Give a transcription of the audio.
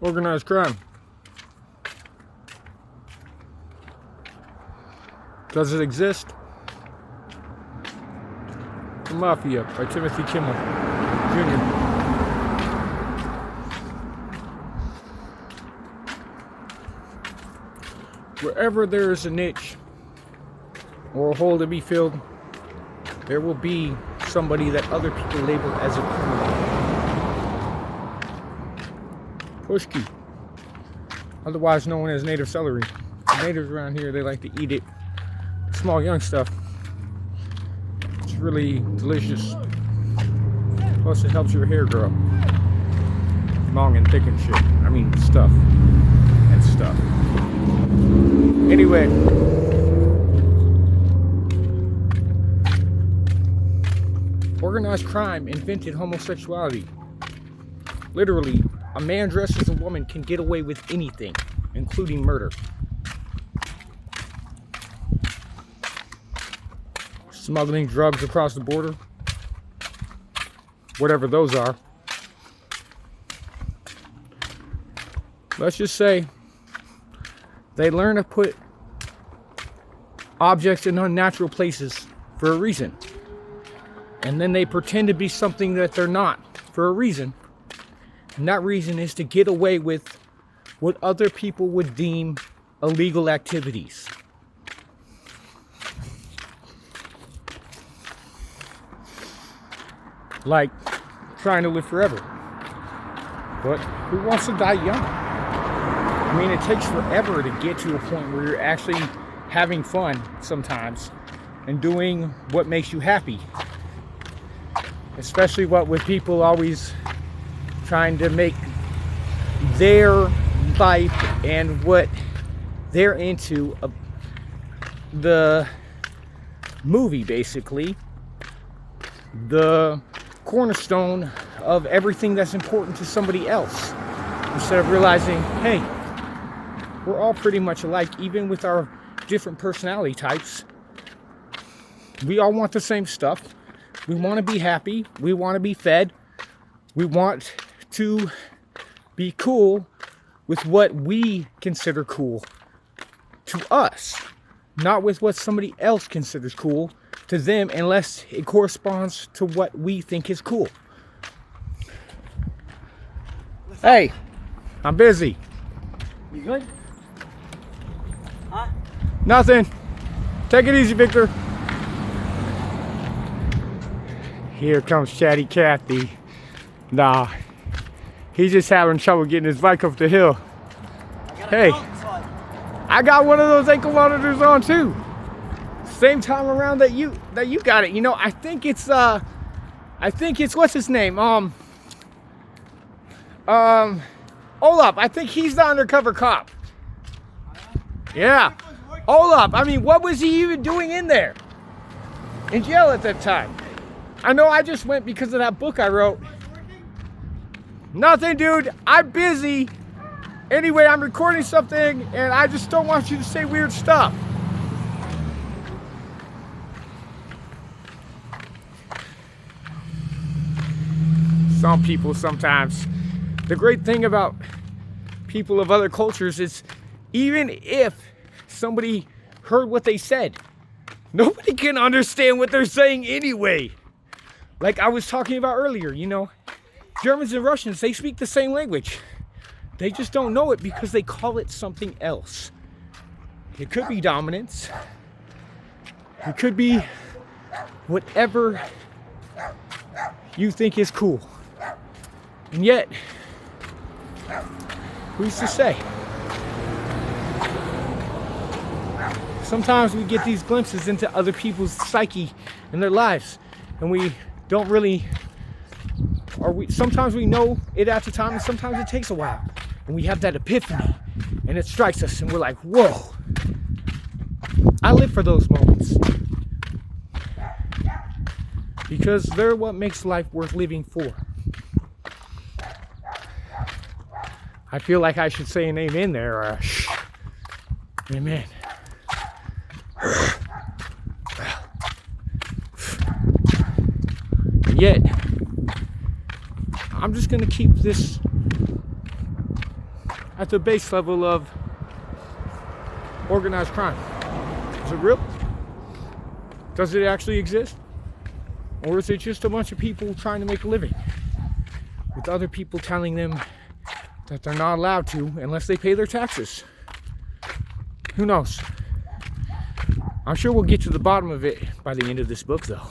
Organized crime. Does it exist? The Mafia by Timothy Kimmel Jr. Wherever there is a niche or a hole to be filled, there will be somebody that other people label as a criminal. Pushki, otherwise known as native celery. The natives around here, they like to eat it. Small young stuff. It's really delicious. Plus it helps your hair grow. Long and thick and shit. I mean stuff. And stuff. Anyway. Organized crime invented homosexuality. Literally, a man dressed as a woman can get away with anything, including murder. Smuggling drugs across the border, whatever those are. Let's just say they learn to put objects in unnatural places for a reason. And then they pretend to be something that they're not for a reason. And that reason is to get away with what other people would deem illegal activities. Like trying to live forever. But who wants to die young? I mean, it takes forever to get to a point where you're actually having fun sometimes and doing what makes you happy. Especially what with people always trying to make their life and what they're into the movie, basically the cornerstone of everything that's important to somebody else, instead of realizing, hey, we're all pretty much alike, even with our different personality types. We all want the same stuff. We want to be happy. We want to be fed. We want to be cool with what we consider cool to us, not with what somebody else considers cool to them, unless it corresponds to what we think is cool. Hey, I'm busy. You good? Huh? Nothing. Take it easy, Victor. Here comes Chatty Cathy. Nah, he's just having trouble getting his bike up the hill. Hey, I got one of those ankle monitors on too. Same time around that you got it. You know, I think it's what's his name? Olaf. I think he's the undercover cop. Yeah. Olaf. I mean, what was he even doing in there? In jail at that time? I know I just went because of that book I wrote. Nothing, dude. I'm busy. Anyway, I'm recording something and I just don't want you to say weird stuff. Some people sometimes. The great thing about people of other cultures is even if somebody heard what they said, nobody can understand what they're saying anyway. Like I was talking about earlier, you know, Germans and Russians, they speak the same language. They just don't know it because they call it something else. It could be dominance. It could be whatever you think is cool. And yet, who's to say? Sometimes we get these glimpses into other people's psyche and their lives, and we don't really, sometimes we know it at the time, and sometimes it takes a while. And we have that epiphany, and it strikes us, and we're like, whoa. I live for those moments. Because they're what makes life worth living for. I feel like I should say an amen there, or shh. Amen. Yet, I'm just going to keep this at the base level of organized crime. Is it real? Does it actually exist? Or is it just a bunch of people trying to make a living with other people telling them that they're not allowed to unless they pay their taxes? Who knows? I'm sure we'll get to the bottom of it by the end of this book, though.